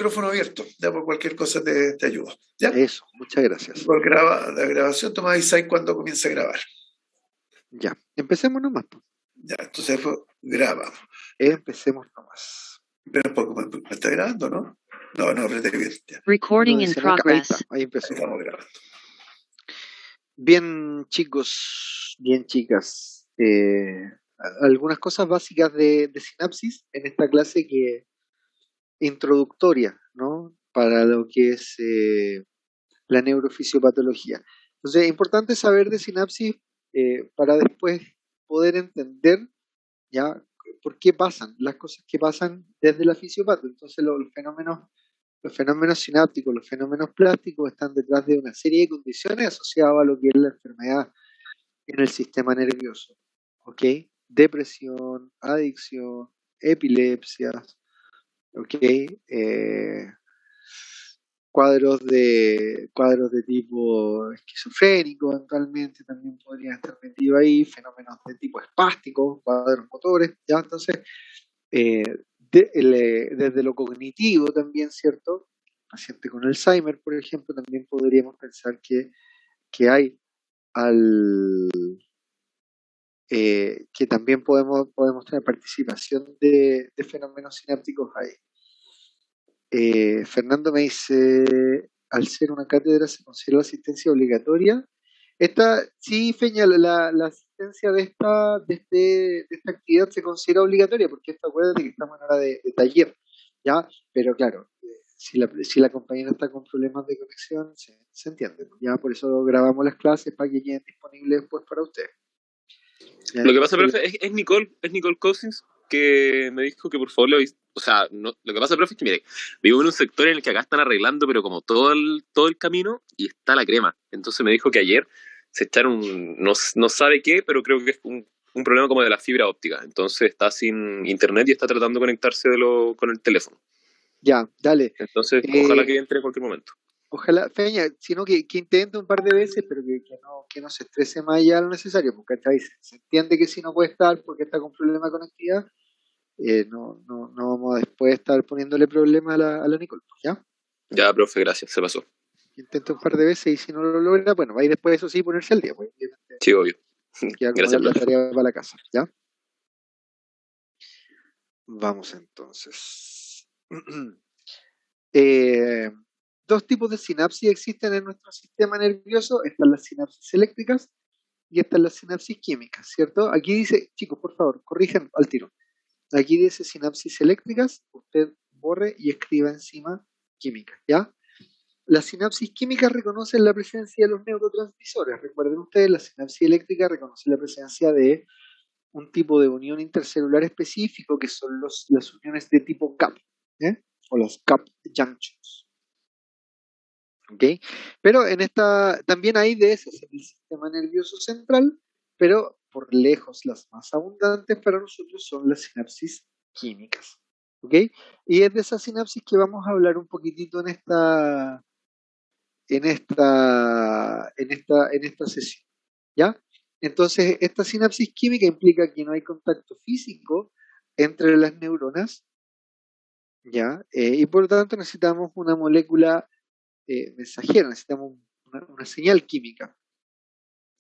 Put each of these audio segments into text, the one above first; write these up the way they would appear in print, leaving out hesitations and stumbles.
micrófono abierto, ya por cualquier cosa te ayudo. ¿Ya? Eso, muchas gracias. Por la grabación, toma avisáis cuando comience a grabar. Ya, empecemos nomás. Ya, entonces grabamos. Empecemos nomás. Pero un poco, ¿me está grabando, no? No, apreté bien. Ya. Recording in progress. Ahí empezó. Estamos grabando. Bien, chicos, bien, chicas. Algunas cosas básicas de sinapsis en esta clase que introductoria, ¿no? Para lo que es la neurofisiopatología. Entonces, es importante saber de sinapsis para después poder entender ya por qué pasan las cosas que pasan desde la fisiopato. Entonces, los fenómenos sinápticos, los fenómenos plásticos están detrás de una serie de condiciones asociadas a lo que es la enfermedad en el sistema nervioso. ¿Ok? Depresión, adicción, epilepsias, ¿ok? Cuadros de tipo esquizofrénico, eventualmente también podrían estar metidos ahí, fenómenos de tipo espástico, cuadros motores, ¿ya? Entonces, desde lo cognitivo también, ¿cierto? Paciente con Alzheimer, por ejemplo, también podríamos pensar que hay que también podemos tener participación de fenómenos sinápticos ahí. Fernando me dice, al ser una cátedra se considera la asistencia obligatoria. Sí, Feña, la asistencia de esta actividad se considera obligatoria, porque acuérdate que estamos en hora de taller, ¿ya? Pero claro, si la compañera está con problemas de conexión, se entiende, ¿ya? Por eso grabamos las clases para que queden disponibles después para ustedes. Lo que pasa, profe, es Nicole Cousins, que me dijo que por favor lo que pasa, profe, es que mire, vivo en un sector en el que acá están arreglando, pero como todo el camino, y está la crema. Entonces me dijo que ayer se echaron no sabe qué, pero creo que es un problema como de la fibra óptica. Entonces está sin internet y está tratando de conectarse con el teléfono. Ya, dale. Entonces, ojalá que entre en cualquier momento. Ojalá, Feña, sino que intente un par de veces, pero que no se estrese más allá de lo necesario, porque se entiende que si no puede estar porque está con problema de conectividad, no vamos a después estar poniéndole problema a la Nicole, ¿ya? Ya, profe, gracias, se pasó. Intente un par de veces y si no lo logra, bueno, va a ir después eso sí ponerse al día, pues. Sí, obvio. Queda como Gracias, la tarea para la casa, ¿ya? Vamos entonces. Dos tipos de sinapsis existen en nuestro sistema nervioso. Están las sinapsis eléctricas y están las sinapsis químicas, ¿cierto? Aquí dice, chicos, por favor, corrijan al tiro. Aquí dice sinapsis eléctricas, usted borre y escriba encima químicas, ¿ya? Las sinapsis químicas reconocen la presencia de los neurotransmisores. Recuerden ustedes, la sinapsis eléctrica reconoce la presencia de un tipo de unión intercelular específico que son las uniones de tipo CAP, o las CAP junctions. ¿Okay? Pero también hay de esas en el sistema nervioso central, pero por lejos las más abundantes para nosotros son las sinapsis químicas. ¿Okay? Y es de esas sinapsis que vamos a hablar un poquitito en esta sesión. ¿Ya? Entonces, esta sinapsis química implica que no hay contacto físico entre las neuronas, ¿ya? Y por lo tanto necesitamos una molécula mensajera, necesitamos una señal química.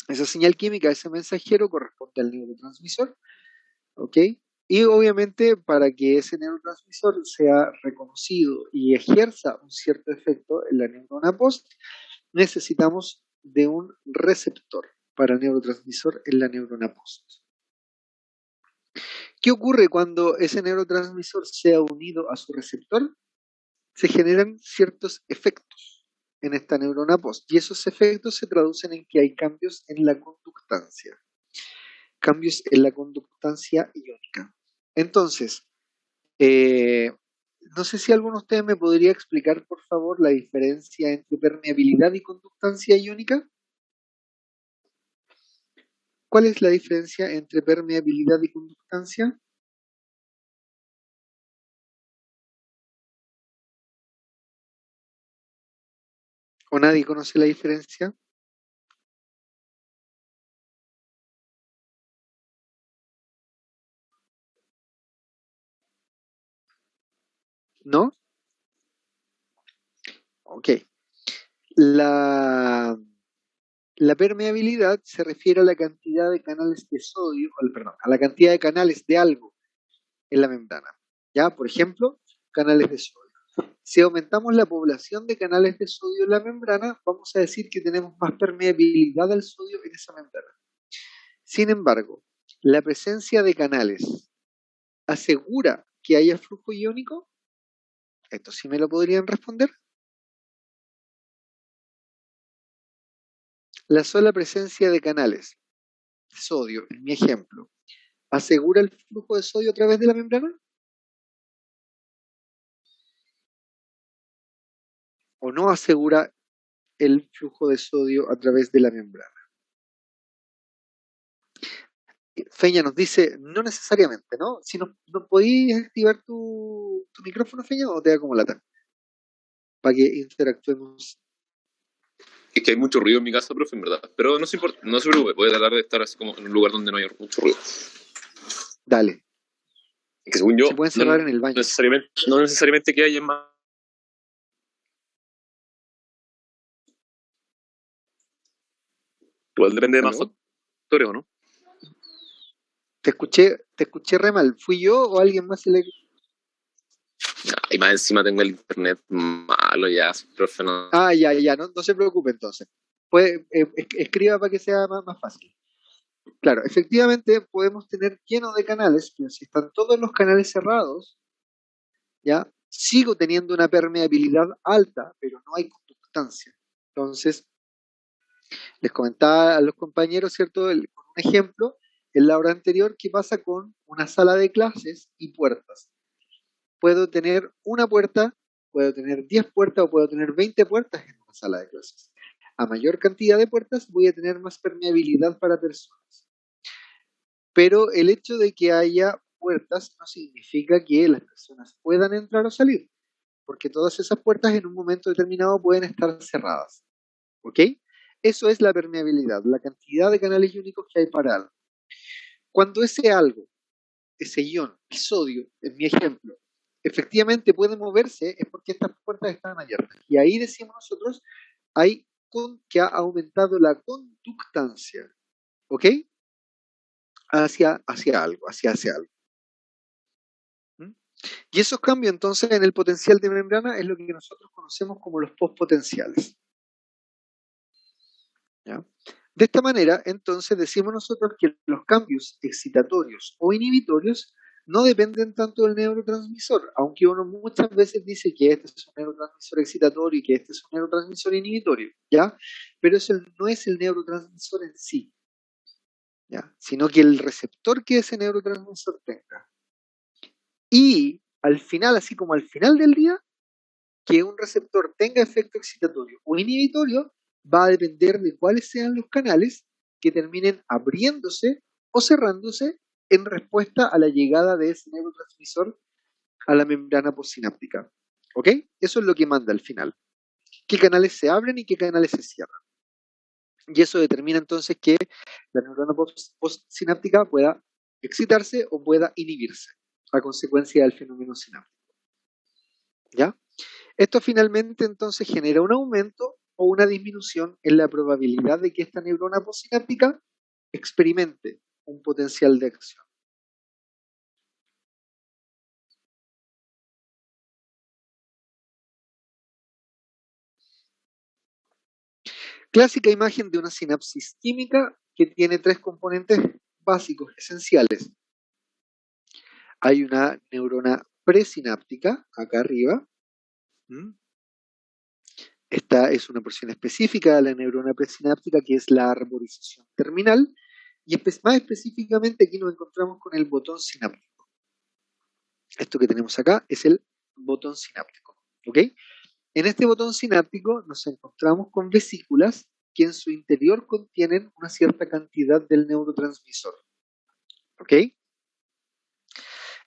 Esa señal química, ese mensajero corresponde al neurotransmisor, ¿ok? Y obviamente para que ese neurotransmisor sea reconocido y ejerza un cierto efecto en la neurona post, necesitamos de un receptor para el neurotransmisor en la neurona post. ¿Qué ocurre cuando ese neurotransmisor sea unido a su receptor? Se generan ciertos efectos en esta neurona post y esos efectos se traducen en que hay cambios en la conductancia. Cambios en la conductancia iónica. Entonces, no sé si alguno de ustedes me podría explicar, por favor, la diferencia entre permeabilidad y conductancia iónica. ¿Cuál es la diferencia entre permeabilidad y conductancia? ¿O nadie conoce la diferencia? ¿No? Ok. La permeabilidad se refiere a la cantidad de canales de sodio, perdón, a la cantidad de canales de algo en la membrana. ¿Ya? Por ejemplo, canales de sodio. Si aumentamos la población de canales de sodio en la membrana, vamos a decir que tenemos más permeabilidad al sodio en esa membrana. Sin embargo, la presencia de canales asegura que haya flujo iónico. Esto sí me lo podrían responder. La sola presencia de canales de sodio, en mi ejemplo, ¿asegura el flujo de sodio a través de la membrana? ¿O no asegura el flujo de sodio a través de la membrana? Feña nos dice, no necesariamente, ¿no? Si no podéis activar tu micrófono, Feña, o te da como lata, para que interactuemos. Es que hay mucho ruido en mi casa, profe, en verdad. Pero no se importa, no se preocupe, voy a tratar de estar así como en un lugar donde no haya mucho ruido. Dale. Es que según yo, se pueden cerrar en el baño. No necesariamente que haya más. Igual depende de más factores, ¿o no? Te escuché re mal. ¿Fui yo o alguien más se le...? Y más encima tengo el internet malo ya, profe, no. Ah, ya, no se preocupe entonces. Puede, escriba para que sea más fácil. Claro, efectivamente podemos tener lleno de canales, pero si están todos los canales cerrados, ya sigo teniendo una permeabilidad alta, pero no hay conductancia. Entonces, les comentaba a los compañeros, ¿cierto? Con un ejemplo, en la hora anterior, ¿qué pasa con una sala de clases y puertas? Puedo tener una puerta, puedo tener 10 puertas o puedo tener 20 puertas en una sala de clases. A mayor cantidad de puertas voy a tener más permeabilidad para personas. Pero el hecho de que haya puertas no significa que las personas puedan entrar o salir, porque todas esas puertas en un momento determinado pueden estar cerradas. ¿Ok? Eso es la permeabilidad, la cantidad de canales iónicos que hay para algo. Cuando ese algo, ese ion, el sodio, en mi ejemplo, efectivamente puede moverse, es porque estas puertas están abiertas. Y ahí decimos nosotros, que ha aumentado la conductancia, ¿ok? Hacia algo, hacia algo. ¿Mm? Y esos cambios entonces en el potencial de membrana es lo que nosotros conocemos como los postpotenciales. ¿Ya? De esta manera, entonces, decimos nosotros que los cambios excitatorios o inhibitorios no dependen tanto del neurotransmisor, aunque uno muchas veces dice que este es un neurotransmisor excitatorio y que este es un neurotransmisor inhibitorio, ¿ya? Pero eso no es el neurotransmisor en sí, ¿ya? Sino que el receptor que ese neurotransmisor tenga. Y al final, así como al final del día, que un receptor tenga efecto excitatorio o inhibitorio va a depender de cuáles sean los canales que terminen abriéndose o cerrándose en respuesta a la llegada de ese neurotransmisor a la membrana postsináptica. ¿Ok? Eso es lo que manda al final. ¿Qué canales se abren y qué canales se cierran? Y eso determina entonces que la neurona postsináptica pueda excitarse o pueda inhibirse a consecuencia del fenómeno sináptico. ¿Ya? Esto finalmente entonces genera un aumento o una disminución en la probabilidad de que esta neurona postsináptica experimente un potencial de acción. Clásica imagen de una sinapsis química que tiene tres componentes básicos, esenciales. Hay una neurona presináptica, acá arriba. Esta es una porción específica de la neurona presináptica que es la arborización terminal. Y más específicamente aquí nos encontramos con el botón sináptico. Esto que tenemos acá es el botón sináptico. ¿Ok? En este botón sináptico nos encontramos con vesículas que en su interior contienen una cierta cantidad del neurotransmisor. ¿Ok?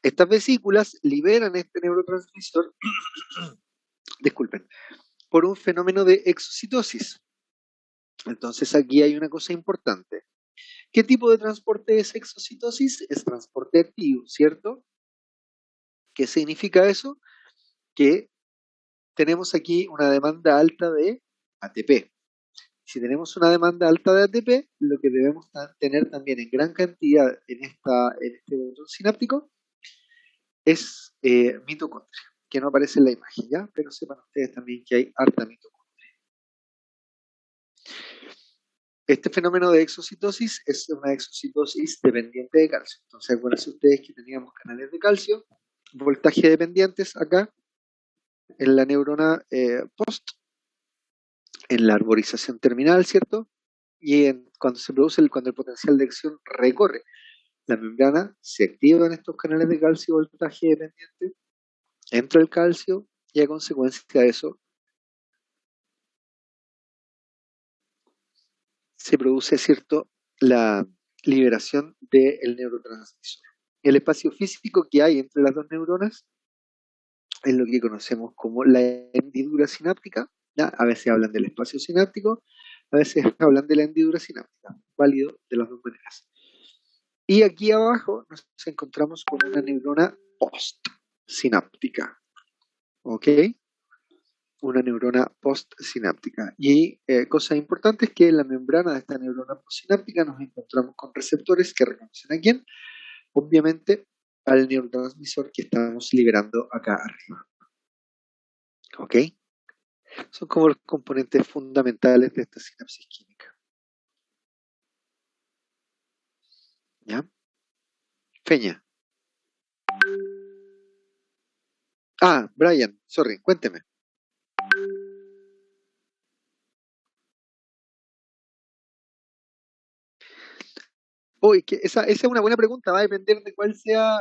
Estas vesículas liberan este neurotransmisor, disculpen, por un fenómeno de exocitosis. Entonces aquí hay una cosa importante. ¿Qué tipo de transporte es exocitosis? Es transporte activo, ¿cierto? ¿Qué significa eso? Que tenemos aquí una demanda alta de ATP. Si tenemos una demanda alta de ATP, lo que debemos tener también en gran cantidad en este botón sináptico es mitocondria, que no aparece en la imagen, ¿ya? Pero sepan ustedes también que hay harta mitocondria. Este fenómeno de exocitosis es una exocitosis dependiente de calcio. Entonces, acuérdense ustedes que teníamos canales de calcio, voltaje dependientes acá, en la neurona post, en la arborización terminal, ¿cierto? Y cuando se produce, cuando el potencial de acción recorre la membrana, se activan estos canales de calcio voltaje dependiente, entra el calcio y a consecuencia de eso se produce, ¿cierto?, la liberación del neurotransmisor. El espacio físico que hay entre las dos neuronas es lo que conocemos como la hendidura sináptica, ¿ya? A veces hablan del espacio sináptico, a veces hablan de la hendidura sináptica, válido de las dos maneras. Y aquí abajo nos encontramos con una neurona postsináptica, ¿ok? Una neurona postsináptica. Y cosa importante es que en la membrana de esta neurona postsináptica nos encontramos con receptores que reconocen a quién, obviamente al neurotransmisor que estamos liberando acá arriba. ¿Ok? Son como los componentes fundamentales de esta sinapsis química. ¿Ya? Feña. Ah, Brian, sorry, cuénteme. Uy, que esa es una buena pregunta, va a depender de cuál sea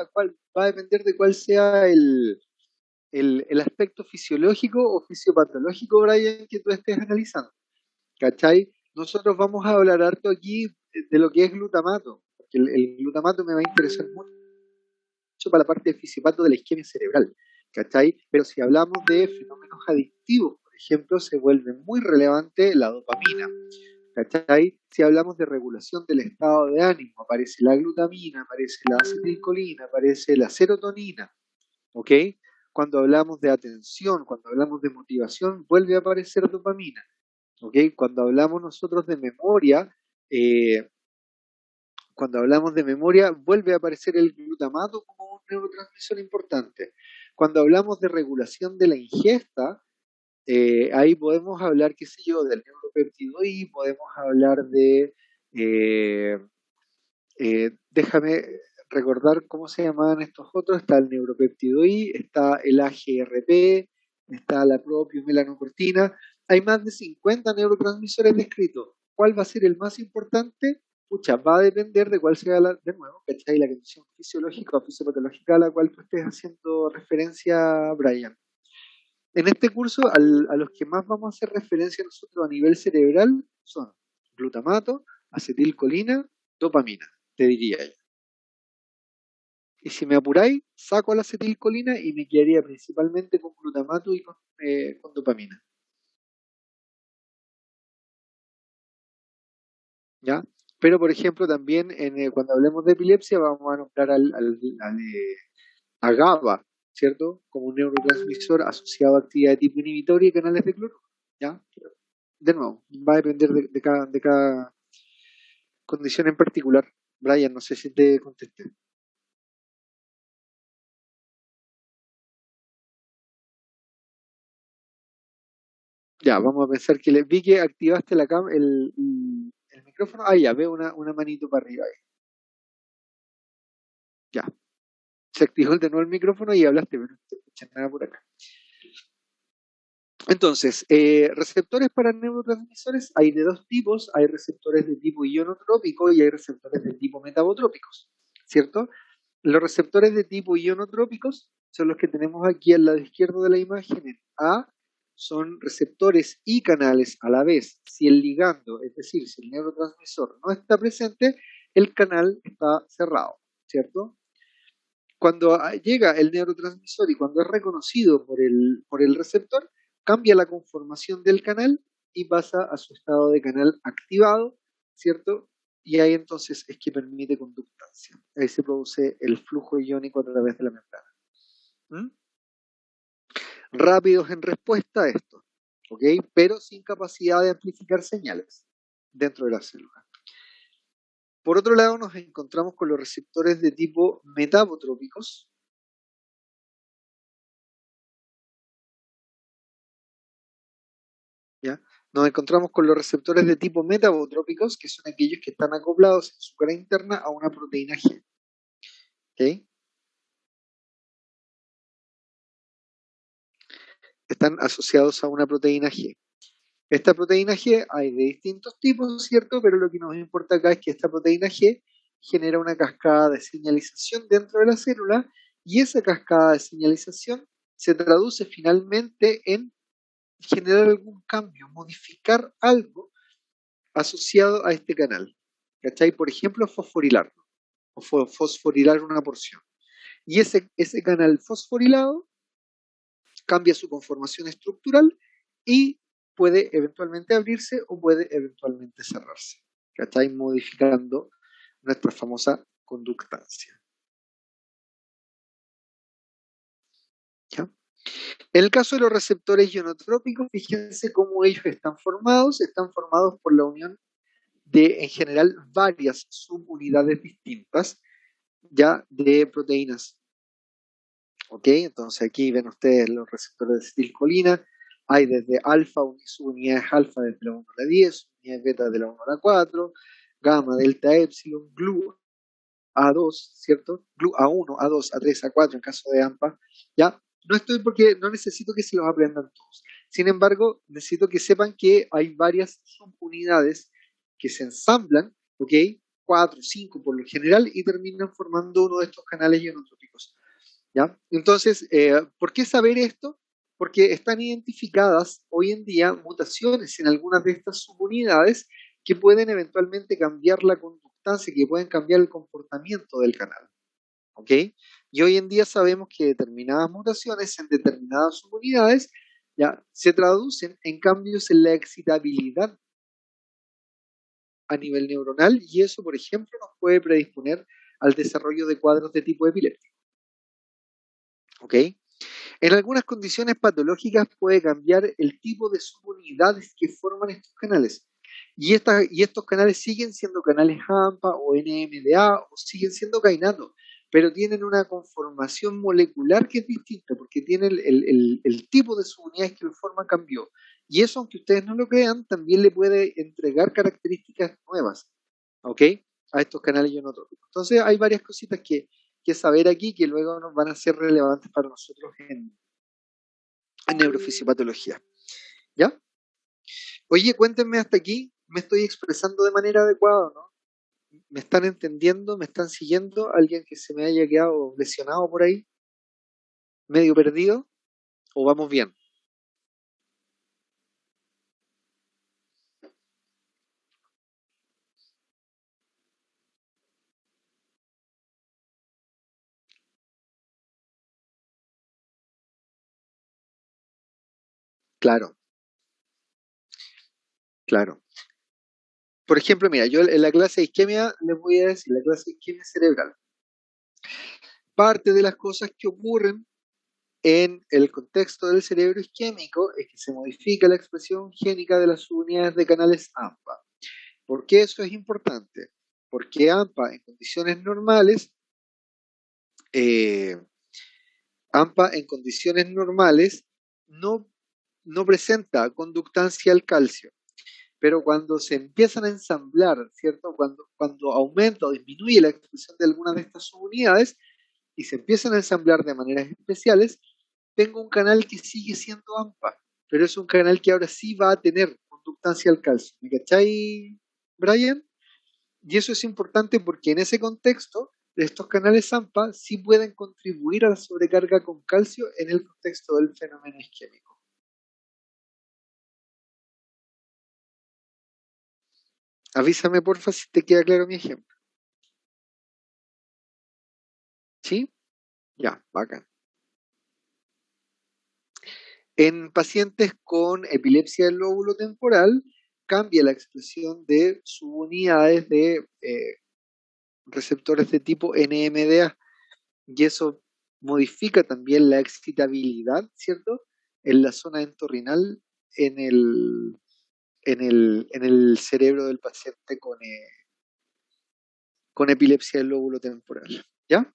el aspecto fisiológico o fisiopatológico, Brian, que tú estés analizando. ¿Cachai? Nosotros vamos a hablar harto aquí de lo que es glutamato, porque el glutamato me va a interesar mucho para la parte de fisipato de la isquemia cerebral, ¿cachai? Pero si hablamos de fenómenos adictivos, por ejemplo, se vuelve muy relevante la dopamina, ¿cachai? Si hablamos de regulación del estado de ánimo, aparece la glutamina, aparece la acetilcolina, aparece la serotonina, ¿ok? Cuando hablamos de atención, cuando hablamos de motivación, vuelve a aparecer dopamina, ¿ok? Cuando hablamos nosotros de memoria, vuelve a aparecer el glutamato como un neurotransmisor importante. Cuando hablamos de regulación de la ingesta, ahí podemos hablar, qué sé yo, del neuropéptido I, podemos hablar de, déjame recordar cómo se llamaban estos otros, está el neuropéptido I, está el AGRP, está la propiomelanocortina, hay más de 50 neurotransmisores descritos. ¿Cuál va a ser el más importante? Pucha, va a depender de cuál sea, de nuevo, ¿cachai? La condición fisiológica o fisiopatológica a la cual tú estés haciendo referencia, Brian. En este curso, a los que más vamos a hacer referencia nosotros a nivel cerebral son glutamato, acetilcolina, dopamina, te diría yo. Y si me apuráis, saco la acetilcolina y me quedaría principalmente con glutamato y con dopamina. ¿Ya? Pero, por ejemplo, también cuando hablemos de epilepsia vamos a nombrar a GABA, ¿cierto? Como un neurotransmisor asociado a actividad de tipo inhibitoria y canales de cloro. ¿Ya? De nuevo, va a depender de cada condición en particular. Brian, no sé si te contesté. Ya, vamos a pensar que vi que activaste el micrófono. Ah, ya, veo una manito para arriba ahí. Ya. Se activó de nuevo el micrófono y hablaste, pero no te escuchas nada por acá. Entonces, receptores para neurotransmisores hay de dos tipos. Hay receptores de tipo ionotrópico y hay receptores de tipo metabotrópicos, ¿cierto? Los receptores de tipo ionotrópicos son los que tenemos aquí al lado izquierdo de la imagen. En A son receptores y canales a la vez. Si el ligando, es decir, si el neurotransmisor no está presente, el canal está cerrado, ¿cierto? Cuando llega el neurotransmisor y cuando es reconocido por el receptor, cambia la conformación del canal y pasa a su estado de canal activado, ¿cierto? Y ahí entonces es que permite conductancia. Ahí se produce el flujo iónico a través de la membrana. ¿Mm? rápidos en respuesta a esto, ¿ok? Pero sin capacidad de amplificar señales dentro de la célula. Por otro lado, nos encontramos con los receptores de tipo metabotrópicos. ¿Ya? Nos encontramos con los receptores de tipo metabotrópicos, que son aquellos que están acoplados en su cara interna a una proteína G. ¿Okay? Están asociados a una proteína G. Esta proteína G hay de distintos tipos, ¿cierto? Pero lo que nos importa acá es que esta proteína G genera una cascada de señalización dentro de la célula y esa cascada de señalización se traduce finalmente en generar algún cambio, modificar algo asociado a este canal. ¿Cachai? Por ejemplo, fosforilarlo o fosforilar una porción. Y ese canal fosforilado cambia su conformación estructural y puede eventualmente abrirse o puede eventualmente cerrarse. ¿Cachai? Modificando nuestra famosa conductancia. ¿Ya? En el caso de los receptores ionotrópicos, fíjense cómo ellos están formados por la unión de, en general, varias subunidades distintas, ya de proteínas. ¿Ok? Entonces aquí ven ustedes los receptores de acetilcolina, hay desde alfa, subunidades alfa desde la 1 a la 10, unidades beta de la 1 a la 4, gamma, delta, epsilon, GLU, A2, ¿cierto? GLU A1, A2, A3, A4 en caso de AMPA, ¿ya? No estoy porque no necesito que se los aprendan todos. Sin embargo, necesito que sepan que hay varias subunidades que se ensamblan, ¿ok? 4, 5 por lo general, y terminan formando uno de estos canales ionotrópicos. ¿Ya? Entonces, ¿por qué saber esto? Porque están identificadas hoy en día mutaciones en algunas de estas subunidades que pueden eventualmente cambiar la conductancia, que pueden cambiar el comportamiento del canal. ¿Ok? Y hoy en día sabemos que determinadas mutaciones en determinadas subunidades ya se traducen en cambios en la excitabilidad a nivel neuronal y eso, por ejemplo, nos puede predisponer al desarrollo de cuadros de tipo epiléptico. ¿Ok? En algunas condiciones patológicas puede cambiar el tipo de subunidades que forman estos canales. Y estos canales siguen siendo canales AMPA o NMDA o siguen siendo kainato, pero tienen una conformación molecular que es distinta porque tienen el tipo de subunidades que lo forman cambió. Y eso, aunque ustedes no lo crean, también le puede entregar características nuevas, ¿ok? A estos canales ionotrópicos. Entonces hay varias cositas que saber aquí que luego nos van a ser relevantes para nosotros en neurofisiopatología. ¿Ya? Oye, cuéntenme hasta aquí, ¿me estoy expresando de manera adecuada o no? ¿Me están entendiendo? ¿Me están siguiendo? ¿Alguien que se me haya quedado lesionado por ahí? ¿Medio perdido? ¿O vamos bien? Claro, claro. Por ejemplo, mira, yo en la clase de isquemia les voy a decir, la clase de isquemia cerebral. Parte de las cosas que ocurren en el contexto del cerebro isquémico es que se modifica la expresión génica de las subunidades de canales AMPA. ¿Por qué eso es importante? Porque AMPA en condiciones normales, no presenta conductancia al calcio, pero cuando se empiezan a ensamblar, ¿cierto? Cuando aumenta o disminuye la expresión de algunas de estas subunidades y se empiezan a ensamblar de maneras especiales, tengo un canal que sigue siendo AMPA, pero es un canal que ahora sí va a tener conductancia al calcio. ¿Me cachai, Brian? Y eso es importante porque en ese contexto, estos canales AMPA sí pueden contribuir a la sobrecarga con calcio en el contexto del fenómeno isquémico. Avísame porfa si te queda claro mi ejemplo. ¿Sí? Ya, bacán. En pacientes con epilepsia del lóbulo temporal, cambia la expresión de subunidades de receptores de tipo NMDA y eso modifica también la excitabilidad, ¿cierto? en la zona entorrinal en el cerebro del paciente con epilepsia del lóbulo temporal. ¿Ya?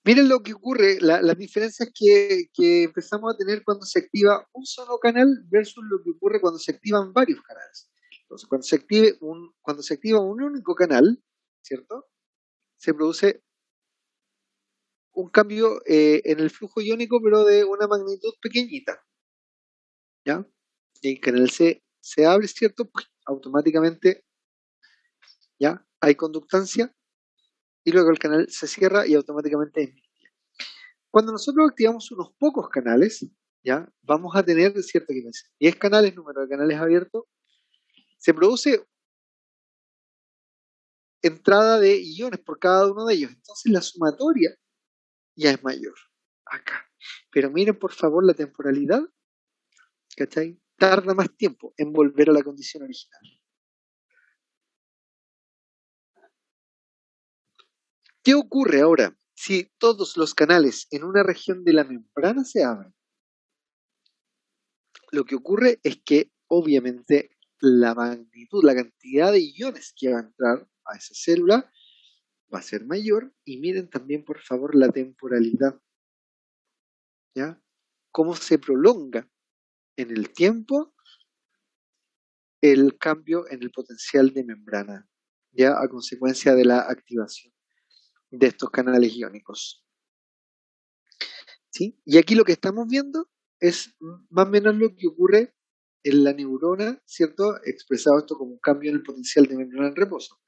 Miren lo que ocurre, las diferencias que empezamos a tener cuando se activa un solo canal versus lo que ocurre cuando se activan varios canales. Entonces, cuando se activa un único canal, ¿cierto? Se produce un cambio en el flujo iónico, pero de una magnitud pequeñita. ¿Ya? Y el canal se abre, ¿cierto? Automáticamente, ¿ya? Hay conductancia y luego el canal se cierra y automáticamente disminuye. Cuando nosotros activamos unos pocos canales, ¿ya? Vamos a tener cierta dimensión. 10 canales, número de canales abiertos, se produce entrada de iones por cada uno de ellos. Entonces la sumatoria ya es mayor acá. Pero miren por favor la temporalidad, ¿cachai? Tarda más tiempo en volver a la condición original. ¿Qué ocurre ahora si todos los canales en una región de la membrana se abren? Lo que ocurre es que obviamente la magnitud, la cantidad de iones que va a entrar a esa célula va a ser mayor. Y miren también por favor la temporalidad, ¿ya? Cómo se prolonga en el tiempo el cambio en el potencial de membrana, ya a consecuencia de la activación de estos canales iónicos. ¿Sí? Y aquí lo que estamos viendo es más o menos lo que ocurre en la neurona, ¿cierto? Expresado esto como un cambio en el potencial de membrana en reposo.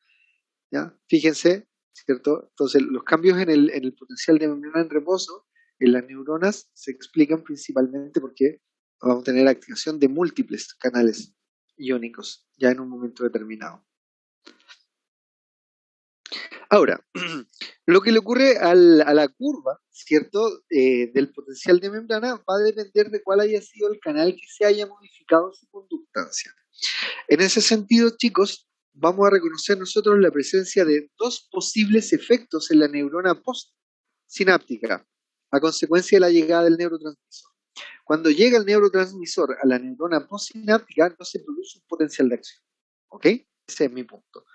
¿Ya? Fíjense, ¿cierto? Entonces, los cambios en el potencial de membrana en reposo en las neuronas se explican principalmente porque vamos a tener activación de múltiples canales iónicos ya en un momento determinado. Ahora, lo que le ocurre a la curva, ¿cierto? Del potencial de membrana va a depender de cuál haya sido el canal que se haya modificado en su conductancia. En ese sentido, chicos, vamos a reconocer nosotros la presencia de dos posibles efectos en la neurona postsináptica a consecuencia de la llegada del neurotransmisor. Cuando llega el neurotransmisor a la neurona postsináptica, no se produce un potencial de acción. ¿Ok? Ese es mi punto.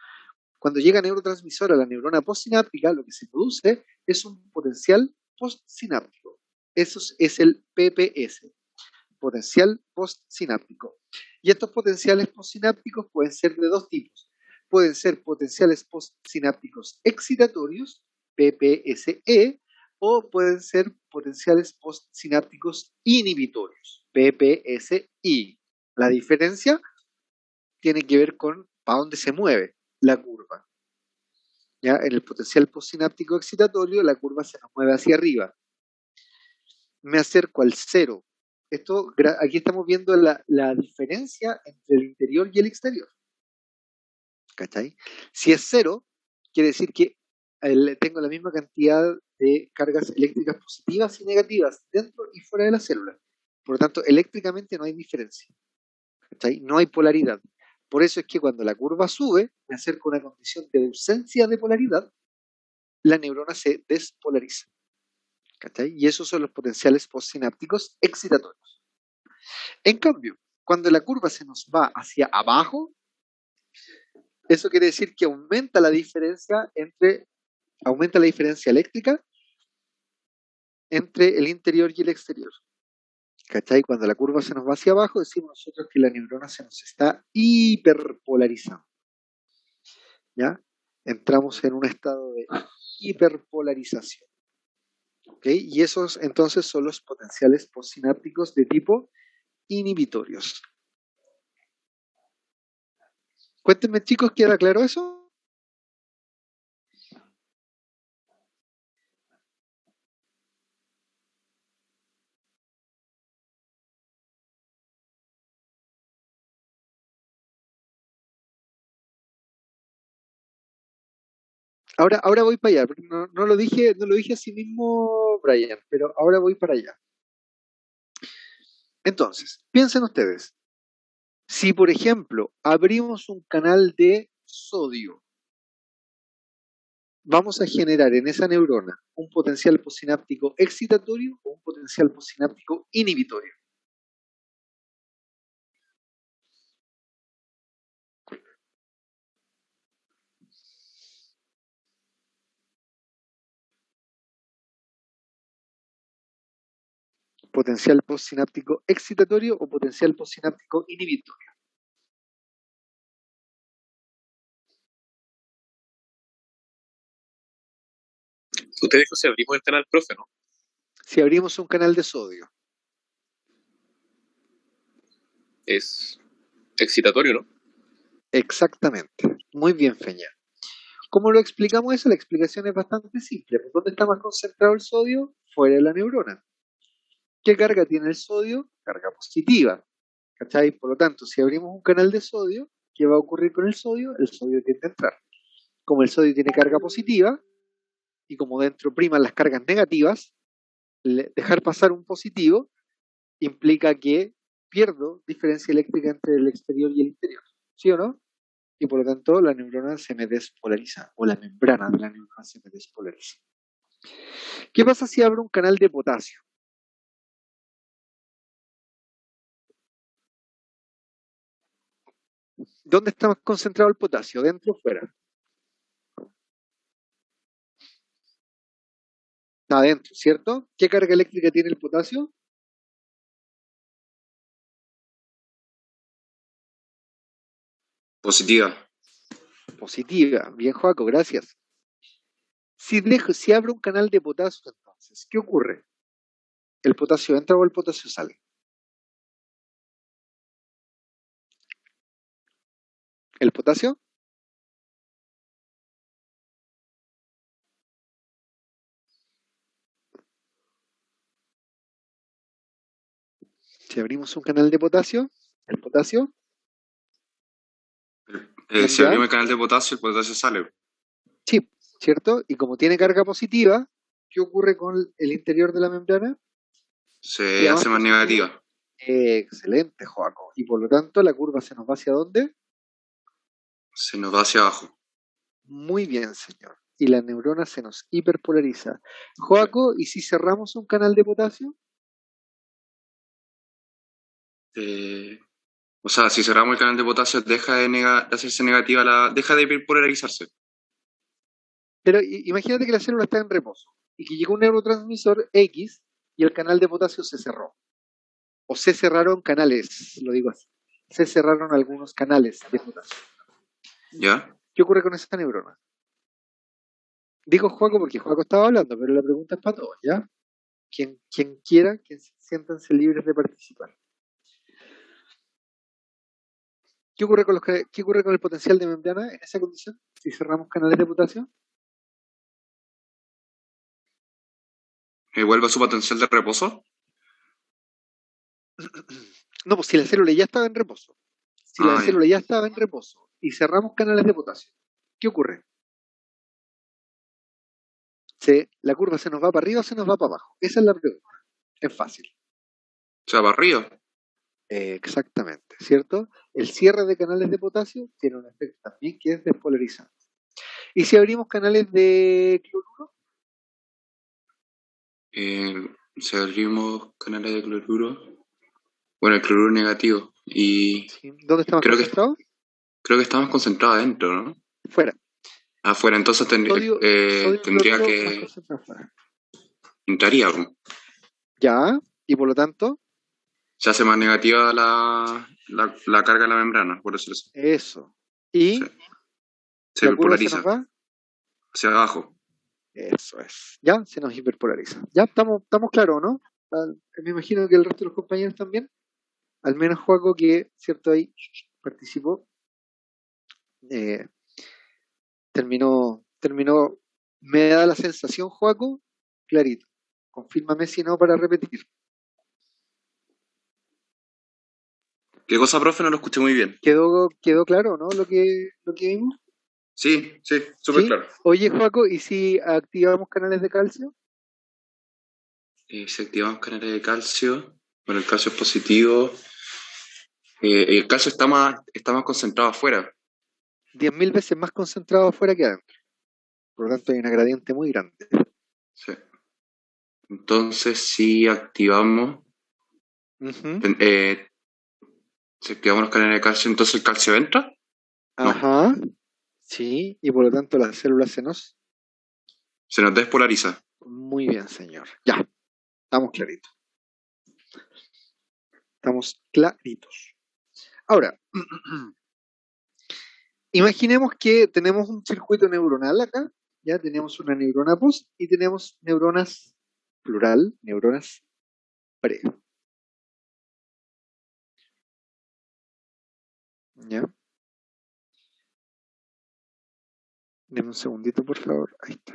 Cuando llega el neurotransmisor a la neurona postsináptica, lo que se produce es un potencial postsináptico. Eso es el PPS, potencial postsináptico. Y estos potenciales postsinápticos pueden ser de dos tipos. Pueden ser potenciales postsinápticos excitatorios, PPSE, o pueden ser potenciales postsinápticos inhibitorios, PPSI. La diferencia tiene que ver con para dónde se mueve la curva. ¿Ya? En el potencial postsináptico excitatorio, la curva se nos mueve hacia arriba. Me acerco al cero. Aquí estamos viendo la diferencia entre el interior y el exterior. ¿Cachai? Si es cero, quiere decir que tengo la misma cantidad de cargas eléctricas positivas y negativas dentro y fuera de la célula. Por lo tanto, eléctricamente no hay diferencia. ¿Cachai? No hay polaridad. Por eso es que cuando la curva sube, me acerco a una condición de ausencia de polaridad, la neurona se despolariza. ¿Cachai? Y esos son los potenciales postsinápticos excitatorios. En cambio, cuando la curva se nos va hacia abajo, eso quiere decir que aumenta la diferencia eléctrica entre el interior y el exterior. ¿Cachai? Cuando la curva se nos va hacia abajo, decimos nosotros que la neurona se nos está hiperpolarizando. ¿Ya? Entramos en un estado de hiperpolarización. ¿Ok? Y esos entonces son los potenciales postsinápticos de tipo inhibitorios. Cuéntenme, chicos, ¿queda claro eso? Ahora voy para allá. No lo dije así mismo, Brian, pero ahora voy para allá. Entonces, piensen ustedes. Si, por ejemplo, abrimos un canal de sodio, vamos a generar en esa neurona un potencial postsináptico excitatorio o un potencial postsináptico inhibitorio. Potencial postsináptico excitatorio o potencial postsináptico inhibitorio. Usted dijo si abrimos el canal, profe, ¿no? Si abrimos un canal de sodio. Es excitatorio, ¿no? Exactamente. Muy bien, Feña. ¿Cómo lo explicamos eso? La explicación es bastante simple. ¿Dónde está más concentrado el sodio? Fuera de la neurona. ¿Qué carga tiene el sodio? Carga positiva. ¿Cachai? Por lo tanto, si abrimos un canal de sodio, ¿qué va a ocurrir con el sodio? El sodio tiende a entrar. Como el sodio tiene carga positiva, y como dentro priman las cargas negativas, dejar pasar un positivo implica que pierdo diferencia eléctrica entre el exterior y el interior. ¿Sí o no? Y por lo tanto la neurona se me despolariza, o la membrana de la neurona se me despolariza. ¿Qué pasa si abro un canal de potasio? ¿Dónde está más concentrado el potasio? ¿Dentro o fuera? Adentro, ¿cierto? ¿Qué carga eléctrica tiene el potasio? Positiva. Positiva. Bien, Joaco, gracias. Si abro un canal de potasio, entonces, ¿qué ocurre? ¿El potasio entra o el potasio sale? ¿El potasio? Si abrimos un canal de potasio, ¿el potasio? Si abrimos el canal de potasio, el potasio sale. Sí, ¿cierto? Y como tiene carga positiva, ¿qué ocurre con el interior de la membrana? Se hace más negativa. Excelente, Joaco. Y por lo tanto, la curva se nos va hacia ¿dónde? Se nos va hacia abajo. Muy bien, señor. Y la neurona se nos hiperpolariza. Joaco, ¿y si cerramos un canal de potasio? O sea, si cerramos el canal de potasio, deja de hacerse negativa, deja de hiperpolarizarse. Pero imagínate que la célula está en reposo y que llegó un neurotransmisor X y el canal de potasio se cerró. O se cerraron canales, lo digo así. Se cerraron algunos canales de potasio. ¿Ya? ¿Qué ocurre con esa neurona? Digo Joaco porque Joaco estaba hablando, pero la pregunta es para todos, ¿ya? Quien quiera, siéntanse libres de participar. ¿Qué ocurre con el potencial de membrana en esa condición? Si cerramos canales de potasio. ¿Vuelve a su potencial de reposo? No, pues si la célula ya estaba en reposo. Si la célula ya estaba en reposo y cerramos canales de potasio, ¿qué ocurre? ¿La curva se nos va para arriba o se nos va para abajo? Esa es la pregunta. Es fácil. O sea, para arriba. Exactamente, ¿cierto? El cierre de canales de potasio tiene un efecto también que es despolarizante. ¿Y si abrimos canales de cloruro? Si abrimos canales de cloruro. Bueno, el cloruro negativo. Y ¿Sí? ¿Dónde está más concentrado? Creo que está más concentrado adentro, ¿no? Fuera. Afuera, entonces Sodio tendría que... Entraría, ¿no? Ya, y por lo tanto... Se hace más negativa la carga de la membrana, por eso. Eso. Y se hiperpolariza. ¿se nos va? Hacia abajo. Eso es. Ya, se nos hiperpolariza. Ya, estamos claros, ¿no? Me imagino que el resto de los compañeros también. Al menos Joaco, que, cierto, ahí participó. Terminó, me da la sensación, Joaco, clarito. Confírmame si no para repetir. ¿Qué cosa, profe? No lo escuché muy bien. ¿Quedó claro, no? Lo que vimos. Sí, súper claro. Oye, Joaco, ¿y si activamos canales de calcio? Si activamos canales de calcio, bueno, el calcio es positivo. El calcio está más concentrado afuera. 10.000 veces más concentrado afuera que adentro. Por lo tanto, hay una gradiente muy grande. Sí. Entonces, si activamos, Ujú. si activamos los canales de calcio, entonces el calcio entra. No. Ajá. Sí, y por lo tanto las células Se nos despolariza. Muy bien, señor. Ya, estamos claritos. Estamos claritos. Ahora, imaginemos que tenemos un circuito neuronal acá, ya tenemos una neurona post y tenemos neuronas plural, neuronas pre. ¿Ya? Deme un segundito, por favor. Ahí está.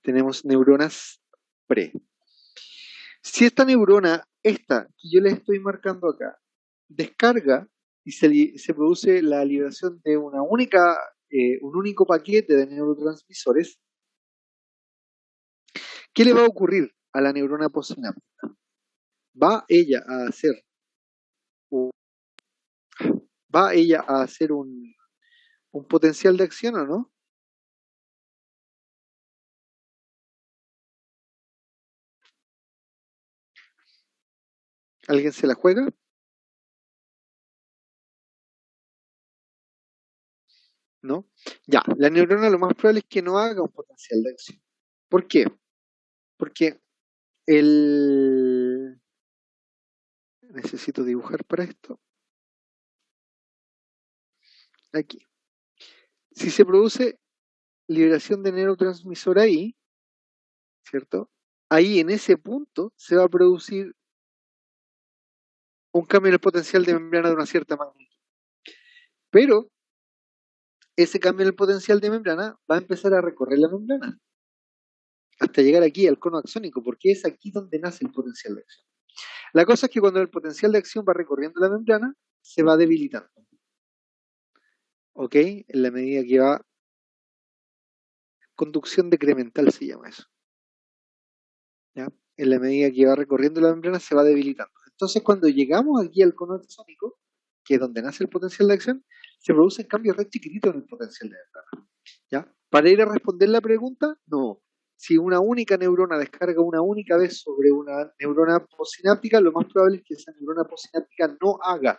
Tenemos neuronas pre. Si esta neurona, esta que yo les estoy marcando acá, descarga y se produce la liberación de un único paquete de neurotransmisores, ¿qué le va a ocurrir a la neurona postsináptica? Va ella a hacer un potencial de acción o no? ¿Alguien se la juega? ¿No? Ya, la neurona lo más probable es que no haga un potencial de acción. ¿Por qué? Porque necesito dibujar para esto. Aquí. Si se produce liberación de neurotransmisor ahí, ¿cierto? Ahí en ese punto se va a producir un cambio en el potencial de membrana de una cierta magnitud. Pero ese cambio en el potencial de membrana va a empezar a recorrer la membrana hasta llegar aquí al cono axónico, porque es aquí donde nace el potencial de acción. La cosa es que cuando el potencial de acción va recorriendo la membrana, se va debilitando. ¿Ok? En la medida que va... Conducción decremental se llama eso. ¿Ya? En la medida que va recorriendo la membrana, se va debilitando. Entonces, cuando llegamos aquí al cono axónico, que es donde nace el potencial de acción, se producen cambios re chiquititos en el potencial de membrana. ¿Ya? Para ir a responder la pregunta, no. Si una única neurona descarga una única vez sobre una neurona postsináptica, lo más probable es que esa neurona postsináptica no haga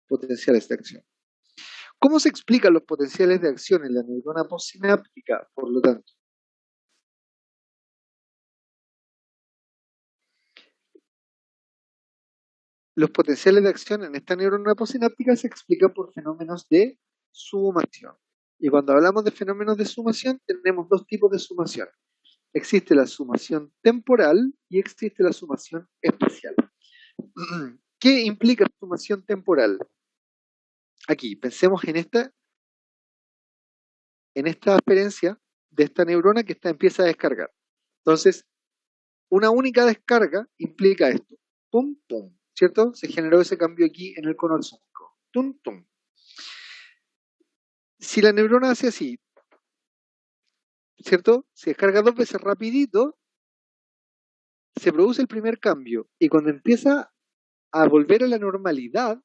potenciales de acción. ¿Cómo se explican los potenciales de acción en la neurona postsináptica, por lo tanto? Los potenciales de acción en esta neurona postsináptica se explican por fenómenos de sumación. Y cuando hablamos de fenómenos de sumación, tenemos dos tipos de sumación. Existe la sumación temporal y existe la sumación espacial. ¿Qué implica la sumación temporal? Aquí, pensemos en esta experiencia de esta neurona que empieza a descargar. Entonces, una única descarga implica esto. Pum, pum. ¿Cierto? Se generó ese cambio aquí en el cono axónico. Tum, tum. Si la neurona hace así, ¿cierto? Se descarga dos veces rapidito, se produce el primer cambio. Y cuando empieza a volver a la normalidad,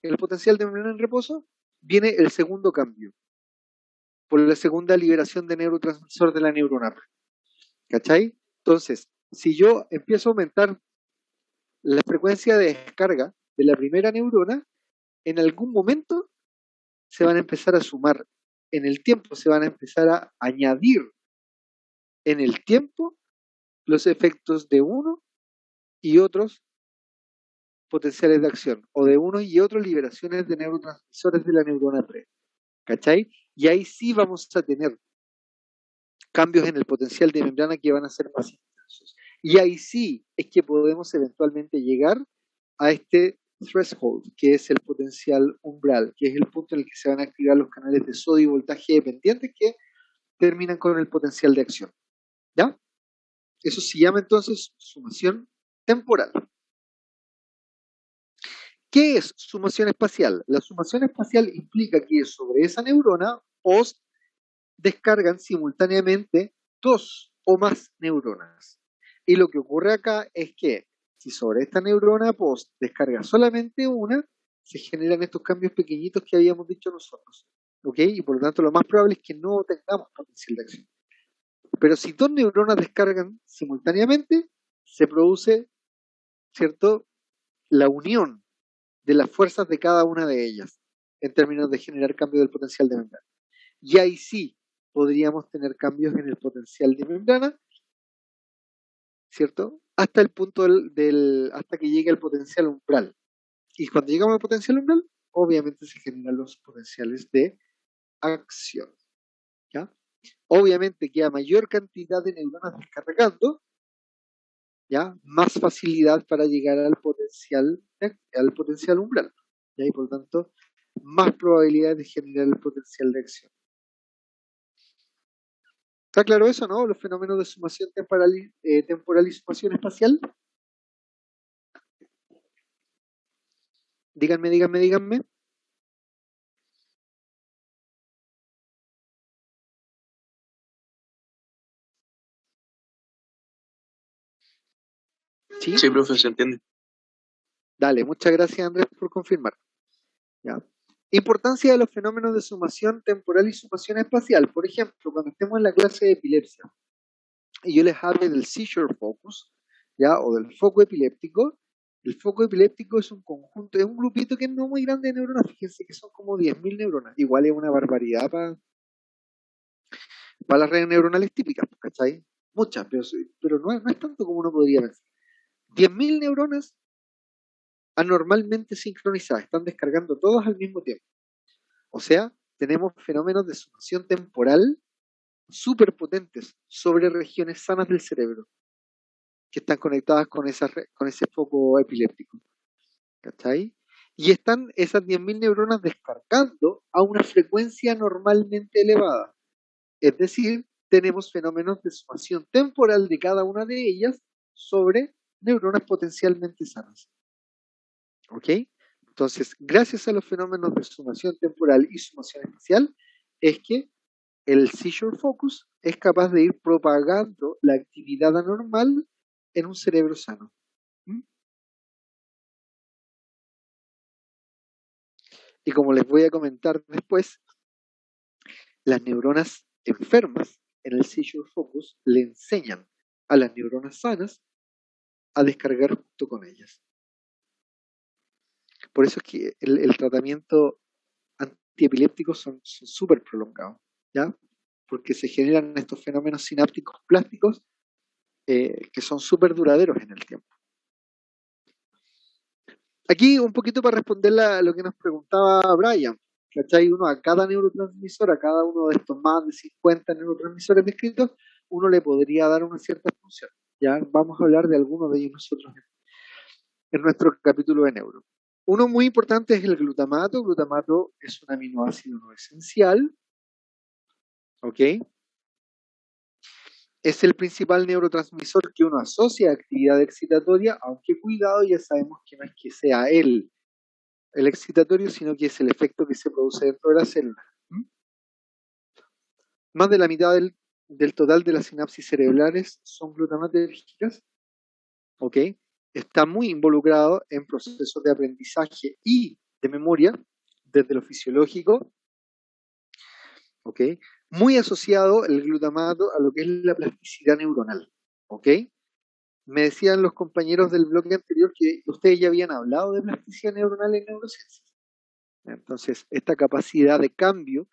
el potencial de membrana en reposo, viene el segundo cambio, por la segunda liberación de neurotransmisor de la neurona. ¿Cachai? Entonces, si yo empiezo a aumentar la frecuencia de descarga de la primera neurona, en algún momento se van a empezar a sumar, en el tiempo se van a empezar a añadir en el tiempo los efectos de uno y otros potenciales de acción, o de uno y otros liberaciones de neurotransmisores de la neurona pre. ¿Cachai? Y ahí sí vamos a tener cambios en el potencial de membrana que van a ser más intensos. Y ahí sí es que podemos eventualmente llegar a este threshold, que es el potencial umbral, que es el punto en el que se van a activar los canales de sodio y voltaje dependientes que terminan con el potencial de acción. ¿Ya? Eso se llama entonces sumación temporal. ¿Qué es sumación espacial? La sumación espacial implica que sobre esa neurona os descargan simultáneamente dos o más neuronas. Y lo que ocurre acá es que si sobre esta neurona post descarga solamente una, se generan estos cambios pequeñitos que habíamos dicho nosotros. ¿ok? Y por lo tanto lo más probable es que no tengamos potencial de acción. Pero si dos neuronas descargan simultáneamente, se produce, ¿cierto?, la unión de las fuerzas de cada una de ellas en términos de generar cambio del potencial de membrana. Y ahí sí podríamos tener cambios en el potencial de membrana, ¿cierto? Hasta el punto hasta que llegue al potencial umbral. Y cuando llegamos al potencial umbral, obviamente se generan los potenciales de acción, ¿ya? Obviamente que a mayor cantidad de neuronas descargando, ¿ya?, más facilidad para llegar al potencial umbral, ¿ya? Y por lo tanto, más probabilidad de generar el potencial de acción. ¿Está claro eso, no? Los fenómenos de sumación temporal y sumación espacial. Díganme. ¿Sí? Sí, profe, se entiende. Dale, muchas gracias, Andrés, por confirmar. ¿Ya? Importancia de los fenómenos de sumación temporal y sumación espacial. Por ejemplo, cuando estemos en la clase de epilepsia y yo les hable del seizure focus, ¿ya?, o del foco epiléptico. El foco epiléptico es un conjunto, es un grupito que no muy grande de neuronas. Fíjense que son como 10.000 neuronas. Igual es una barbaridad para las redes neuronales típicas, ¿cachai? Muchas, pero no es tanto como uno podría pensar. 10.000 neuronas anormalmente sincronizadas, están descargando todas al mismo tiempo. O sea, tenemos fenómenos de sumación temporal súper potentes sobre regiones sanas del cerebro que están conectadas con ese foco epiléptico. ¿Cachai? Y están esas 10.000 neuronas descargando a una frecuencia normalmente elevada. Es decir, tenemos fenómenos de sumación temporal de cada una de ellas sobre neuronas potencialmente sanas. ¿Ok? Entonces, gracias a los fenómenos de sumación temporal y sumación espacial, es que el seizure focus es capaz de ir propagando la actividad anormal en un cerebro sano. ¿Mm? Y como les voy a comentar después, las neuronas enfermas en el seizure focus le enseñan a las neuronas sanas a descargar junto con ellas. Por eso es que el tratamiento antiepiléptico son súper prolongados, ¿ya? Porque se generan estos fenómenos sinápticos plásticos que son súper duraderos en el tiempo. Aquí un poquito para responder a lo que nos preguntaba Brian, ¿cachai? Uno a cada neurotransmisor, a cada uno de estos más de 50 neurotransmisores descritos, uno le podría dar una cierta función. Ya vamos a hablar de algunos de ellos nosotros en nuestro capítulo de neuro. Uno muy importante es el glutamato. El glutamato es un aminoácido no esencial, ¿ok? Es el principal neurotransmisor que uno asocia a actividad excitatoria, aunque cuidado, ya sabemos que no es que sea el excitatorio, sino que es el efecto que se produce dentro de la célula. Más de la mitad del total de las sinapsis cerebrales son glutamatérgicas, ¿ok? Está muy involucrado en procesos de aprendizaje y de memoria, desde lo fisiológico, ¿ok? Muy asociado el glutamato a lo que es la plasticidad neuronal, ¿ok? Me decían los compañeros del bloque anterior que ustedes ya habían hablado de plasticidad neuronal en neurociencias. Entonces, esta capacidad de cambio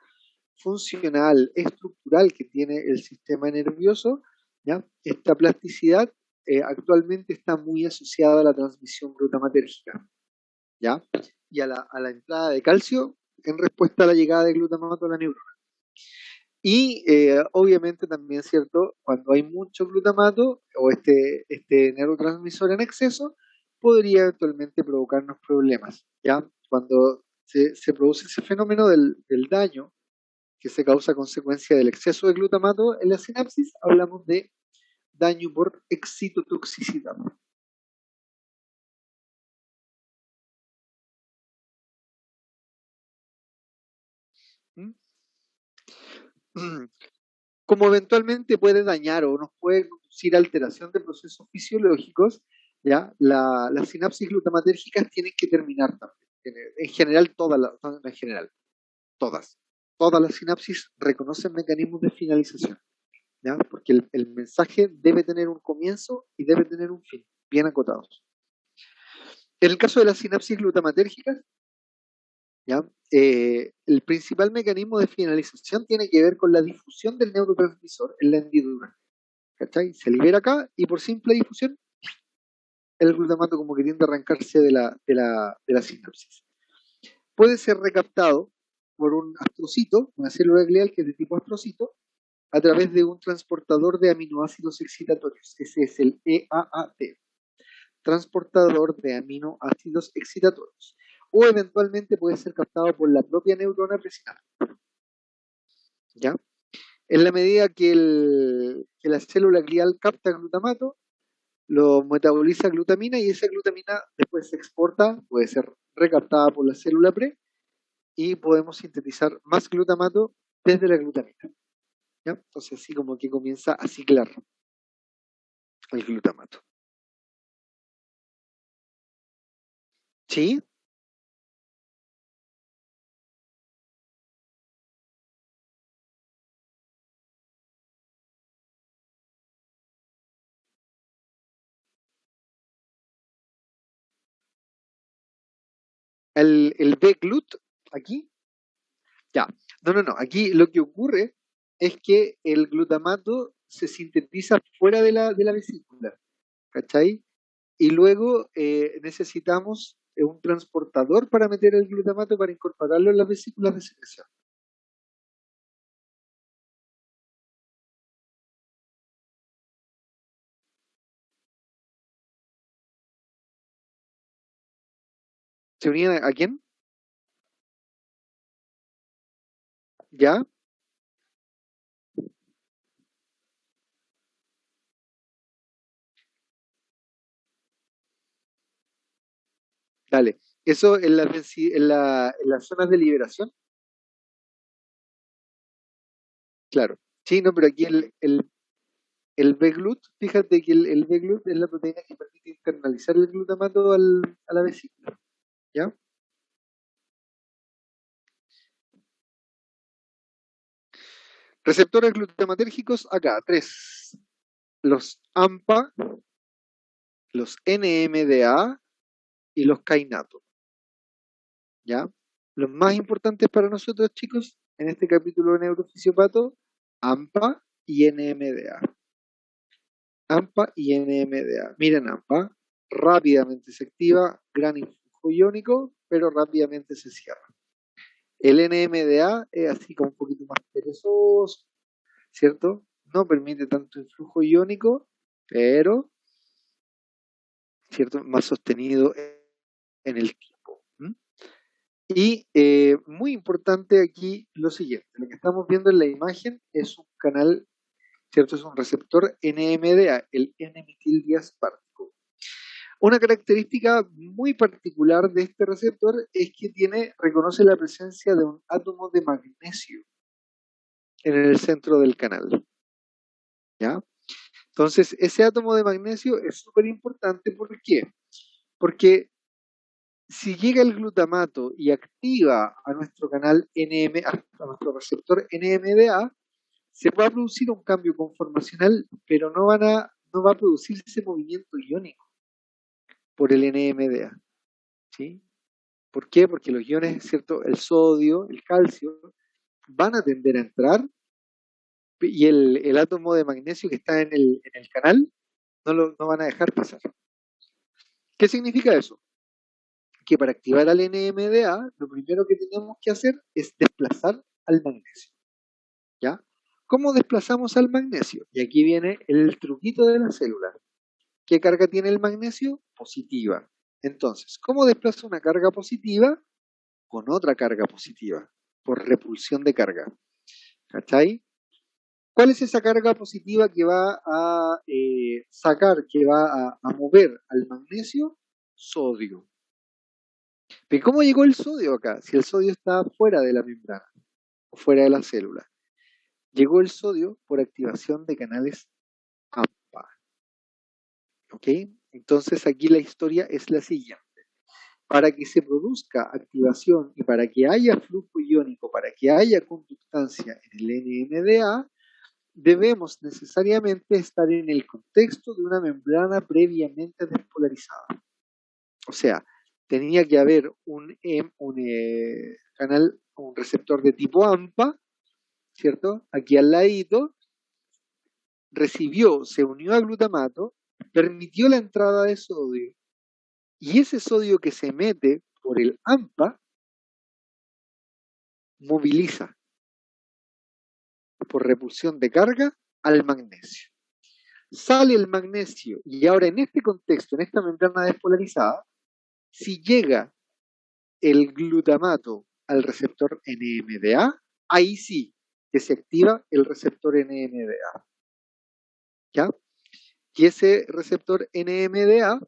funcional, estructural que tiene el sistema nervioso, ¿ya? Esta plasticidad actualmente está muy asociada a la transmisión glutamatérgica, ¿ya? Y a la entrada de calcio en respuesta a la llegada de glutamato a la neurona. Y obviamente también, ¿cierto? Cuando hay mucho glutamato o este neurotransmisor en exceso, podría eventualmente provocarnos problemas, ¿ya? Cuando se produce ese fenómeno del daño que se causa a consecuencia del exceso de glutamato en la sinapsis, hablamos de daño por excitotoxicidad. ¿Mm? Como eventualmente puede dañar o nos puede conducir a alteración de procesos fisiológicos, ¿ya? Las sinapsis glutamatérgicas tienen que terminar también. En general, todas. todas las sinapsis reconocen mecanismos de finalización, ¿ya? Porque el mensaje debe tener un comienzo y debe tener un fin, bien acotados. En el caso de las sinapsis glutamatérgicas, ¿ya? El principal mecanismo de finalización tiene que ver con la difusión del neurotransmisor en la hendidura. ¿Cachai? Se libera acá y por simple difusión el glutamato como que tiende a arrancarse de la sinapsis. Puede ser recaptado por un astrocito, una célula glial que es de tipo astrocito, a través de un transportador de aminoácidos excitatorios. Ese es el EAAT, transportador de aminoácidos excitatorios. O eventualmente puede ser captado por la propia neurona presináptica. ¿Ya? En la medida que la célula glial capta glutamato, lo metaboliza glutamina y esa glutamina después se exporta, puede ser recaptada por la célula pre y podemos sintetizar más glutamato desde la glutamina. ¿Ya? Entonces así como que comienza a ciclar el glutamato. ¿Sí? El B-glut aquí, ya. No. Aquí lo que ocurre es que el glutamato se sintetiza fuera de la vesícula, ¿cachai? Y luego necesitamos un transportador para meter el glutamato para incorporarlo en las vesículas de secreción. ¿Se unía a quién? ¿Ya? Dale. Eso en las zonas de liberación, claro. Sí, no, pero aquí el B-glut, fíjate que el B-glut es la proteína que permite internalizar el glutamato a la vesícula. ¿Ya? Receptores glutamatérgicos, acá, 3. Los AMPA, los NMDA y los kainato. ¿Ya? Los más importantes para nosotros, chicos, en este capítulo de Neurofisiopatía, AMPA y NMDA. AMPA y NMDA. Miren, AMPA rápidamente se activa, gran influjo iónico, pero rápidamente se cierra. El NMDA es así como un poquito más perezoso, ¿cierto? No permite tanto influjo iónico, pero, ¿cierto? Más sostenido en el tiempo. Y muy importante aquí lo siguiente, lo que estamos viendo en la imagen es un canal, ¿cierto? Es un receptor NMDA, el N-metildiaspártico. Una característica muy particular de este receptor es que reconoce la presencia de un átomo de magnesio en el centro del canal. ¿Ya? Entonces, ese átomo de magnesio es súper importante. ¿Por qué? Porque si llega el glutamato y activa a nuestro canal a nuestro receptor NMDA, se va a producir un cambio conformacional, pero no va a producirse movimiento iónico por el NMDA. ¿Sí? ¿Por qué? Porque los iones, ¿cierto? El sodio, el calcio, van a tender a entrar y el átomo de magnesio que está en el canal no van a dejar pasar. ¿Qué significa eso? Que para activar al NMDA, lo primero que tenemos que hacer es desplazar al magnesio. ¿Ya? ¿Cómo desplazamos al magnesio? Y aquí viene el truquito de la célula. ¿Qué carga tiene el magnesio? Positiva. Entonces, ¿cómo desplazo una carga positiva? Con otra carga positiva, por repulsión de carga. ¿Cachai? ¿Cuál es esa carga positiva que va a sacar, que va a mover al magnesio? Sodio. ¿Pero cómo llegó el sodio acá? Si el sodio está fuera de la membrana o fuera de la célula. Llegó el sodio por activación de canales AMPA. ¿Ok? Entonces aquí la historia es la siguiente. para que se produzca activación y para que haya flujo iónico, para que haya conductancia en el NMDA, debemos necesariamente estar en el contexto de una membrana previamente despolarizada. O sea, tenía que haber un canal, un receptor de tipo AMPA, ¿cierto? Aquí al ladito, recibió, se unió a glutamato, permitió la entrada de sodio, y ese sodio que se mete por el AMPA moviliza por repulsión de carga al magnesio. Sale el magnesio y ahora en este contexto, en esta membrana despolarizada, si llega el glutamato al receptor NMDA, ahí sí que se activa el receptor NMDA. ¿Ya? Y ese receptor NMDA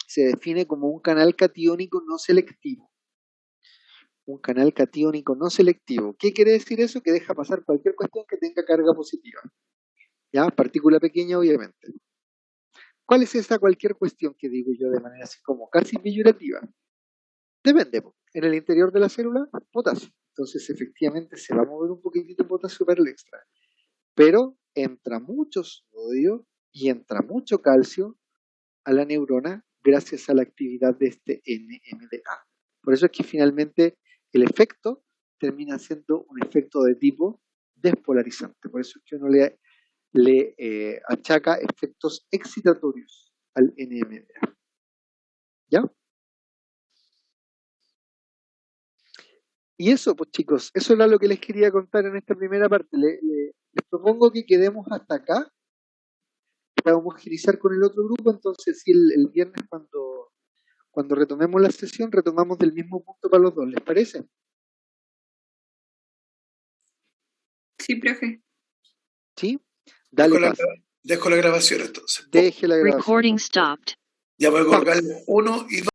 se define como un canal catiónico no selectivo. Un canal catiónico no selectivo. ¿Qué quiere decir eso? Que deja pasar cualquier cuestión que tenga carga positiva. ¿Ya? Partícula pequeña, obviamente. ¿Cuál es esa cualquier cuestión que digo yo de manera así como casi peyorativa? Depende. En el interior de la célula, potasio. Entonces, efectivamente, se va a mover un poquitito de potasio para el extra. Pero entra mucho sodio y entra mucho calcio a la neurona gracias a la actividad de este NMDA. Por eso es que finalmente el efecto termina siendo un efecto de tipo despolarizante. Por eso es que uno le achaca efectos excitatorios al NMDA. ¿Ya? Y eso, pues chicos, eso era lo que les quería contar en esta primera parte. Les propongo que quedemos hasta acá para homogeneizar con el otro grupo. Entonces, si el viernes cuando retomemos la sesión, retomamos del mismo punto para los dos. ¿Les parece? Sí, profe. ¿Sí? Dale, dejo la grabación entonces. Deje la grabación. Recording stopped. Ya voy a colocar 1 y 2.